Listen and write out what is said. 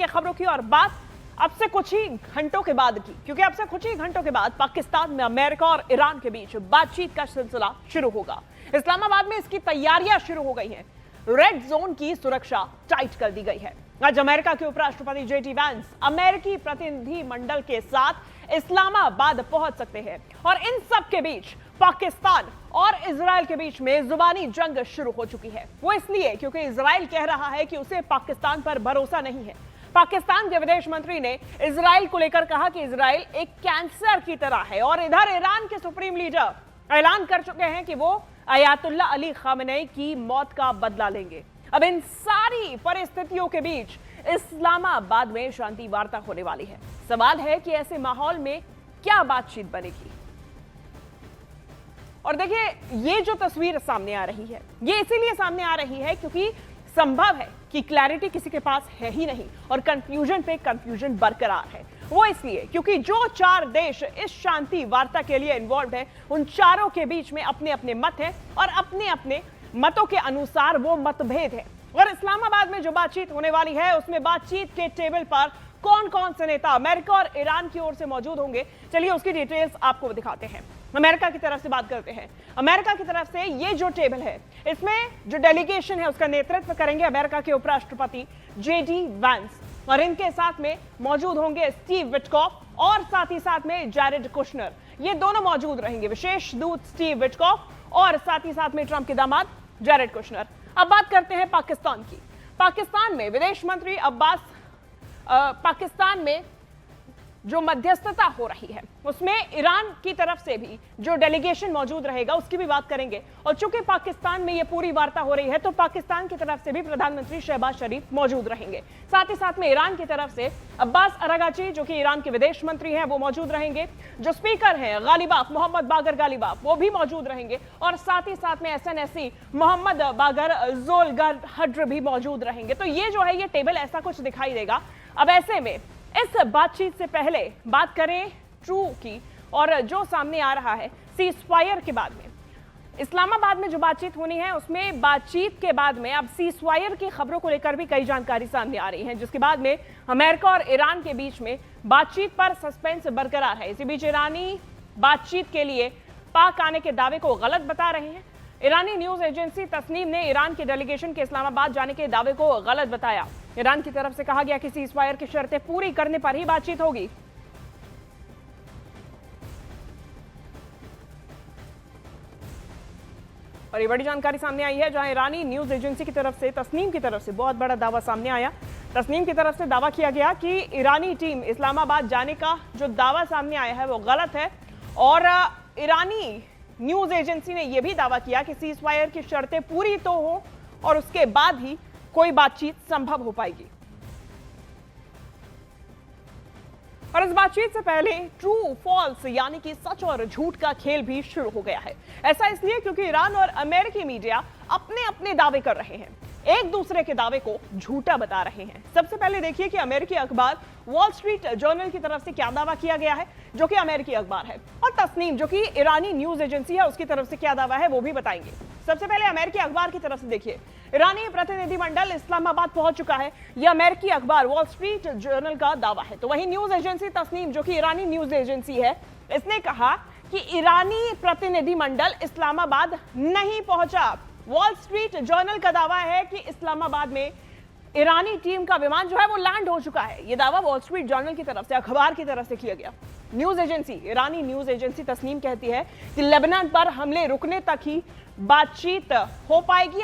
बढ़ेंगे खबरों की और बात अब से कुछ ही घंटों के बाद की, क्योंकि अब से कुछ ही घंटों के बाद पाकिस्तान में अमेरिका और ईरान के बीच बातचीत का सिलसिला शुरू होगा। इस्लामाबाद में इसकी तैयारियां शुरू हो गई हैं। रेड जोन की सुरक्षा टाइट कर दी गई है। आज अमेरिका के उपराष्ट्रपति जेडी वैंस अमेरिकी प्रतिनिधि मंडल के साथ इस्लामाबाद पहुंच सकते हैं और इन सब के बीच पाकिस्तान और इजराइल के बीच में जुबानी जंग शुरू हो चुकी है। वो इसलिए क्योंकि इजराइल कह रहा है कि उसे पाकिस्तान पर भरोसा नहीं है। पाकिस्तान के विदेश मंत्री ने इजराइल को लेकर कहा कि इजराइल एक कैंसर की तरह है और इधर ईरान के सुप्रीम लीडर ऐलान कर चुके हैं कि वो अयातुल्ला अली खामेनेई की मौत का बदला लेंगे। अब इन सारी परिस्थितियों के बीच इस्लामाबाद में शांति वार्ता होने वाली है। सवाल है कि ऐसे माहौल में क्या बातचीत बनेगी। और देखिए, ये जो तस्वीर सामने आ रही है, ये इसीलिए सामने आ रही है क्योंकि संभव है कि क्लैरिटी किसी के पास है ही नहीं और कंफ्यूजन पे कंफ्यूजन बरकरार है। वो इसलिए क्योंकि जो 4 देश इस शांति वार्ता के लिए इन्वॉल्व है, उन चारों के बीच में अपने अपने मत हैं और अपने अपने मतों के अनुसार वो मतभेद है। और इस्लामाबाद में जो बातचीत होने वाली है, उसमें बातचीत के टेबल पर कौन कौन से नेता अमेरिका और ईरान की ओर से मौजूद होंगे, चलिए उसकी डिटेल्स आपको दिखाते हैं। अमेरिका की तरफ से बात करते हैं। अमेरिका की तरफ से ये जो टेबल है, इसमें जो डेलीगेशन है उसका नेतृत्व करेंगे अमेरिका के उपराष्ट्रपति जेडी वैंस और इनके साथ में मौजूद होंगे स्टीव विटकॉफ और साथ ही साथ में जैरेड कुशनर। ये दोनों मौजूद रहेंगे, विशेष दूत स्टीव विटकॉफ और साथ ही साथ में ट्रंप के दामाद जैरेड कुशनर। अब बात करते हैं पाकिस्तान की। पाकिस्तान में विदेश मंत्री अब्बास पाकिस्तान में जो मध्यस्थता हो रही है उसमें ईरान की तरफ से भी जो डेलीगेशन मौजूद रहेगा उसकी भी बात करेंगे। और चूंकि पाकिस्तान में ये पूरी वार्ता हो रही है तो पाकिस्तान की तरफ से भी प्रधानमंत्री शहबाज शरीफ मौजूद रहेंगे। साथ ही साथ में ईरान की तरफ से अब्बास अरागाची जो कि ईरान के विदेश मंत्री हैं वो मौजूद रहेंगे। जो स्पीकर हैं गालिबाफ, मोहम्मद बागर गालिबाफ, वो भी मौजूद रहेंगे और साथ ही साथ में SNSC मोहम्मद बागर जोलगर हड्र भी मौजूद रहेंगे। तो ये जो है ये टेबल ऐसा कुछ दिखाई देगा। अब ऐसे में इस बातचीत से पहले बात करें ट्रू की और जो सामने आ रहा है सीजफायर के बाद में इस्लामाबाद में जो बातचीत होनी है, उसमें बातचीत के बाद में अब सीजफायर की खबरों को लेकर भी कई जानकारी सामने आ रही है, जिसके बाद में अमेरिका और ईरान के बीच में बातचीत पर सस्पेंस बरकरार है। इसी बीच ईरानी बातचीत के लिए पाक आने के दावे को गलत बता रहे हैं। ईरानी न्यूज एजेंसी तस्नीम ने ईरान के डेलीगेशन के इस्लामाबाद जाने के दावे को गलत बताया। ईरान की तरफ से कहा गया कि सीजफायर की शर्तें पूरी करने पर ही बातचीत होगी। और ये बड़ी जानकारी सामने आई है जहां ईरानी न्यूज एजेंसी की तरफ से, तस्नीम की तरफ से बहुत बड़ा दावा सामने आया। तस्नीम की तरफ से दावा किया गया कि ईरानी टीम इस्लामाबाद जाने का जो दावा सामने आया है वो गलत है और ईरानी न्यूज एजेंसी ने यह भी दावा किया कि सीजफायर की शर्तें पूरी तो हो और उसके बाद ही कोई बातचीत संभव हो पाएगी। और इस बातचीत से पहले ट्रू फॉल्स यानी कि सच और झूठ का खेल भी शुरू हो गया है। ऐसा इसलिए क्योंकि ईरान और अमेरिकी मीडिया अपने अपने दावे कर रहे हैं, एक दूसरे के दावे को झूठा बता रहे हैं। सबसे पहले देखिए कि अमेरिकी अखबार वॉल स्ट्रीट जर्नल की तरफ से क्या दावा किया गया है, जो कि अमेरिकी अखबार है, और तस्नीम जो कि ईरानी न्यूज एजेंसी है उसकी तरफ से क्या दावा है वो भी बताएंगे। सबसे पहले अमेरिकी अखबार की तरफ से देखिए, ईरानी प्रतिनिधिमंडल इस्लामाबाद पहुंच चुका है, यह अमेरिकी अखबार वॉल स्ट्रीट जर्नल का दावा है। तो वहीं न्यूज एजेंसी तस्नीम जो कि ईरानी न्यूज एजेंसी है, इसने कहा कि ईरानी प्रतिनिधिमंडल इस्लामाबाद नहीं पहुंचा। वॉल स्ट्रीट जर्नल का दावा है कि इस्लामाबाद में ईरानी टीम का विमान जो है वो लैंड हो चुका है। यह दावा वॉल स्ट्रीट जर्नल की तरफ से, अखबार की तरफ से किया गया। न्यूज एजेंसी, ईरानी न्यूज एजेंसी तस्नीम कहती है कि लेबनान पर हमले रुकने तक ही बातचीत हो पाएगी।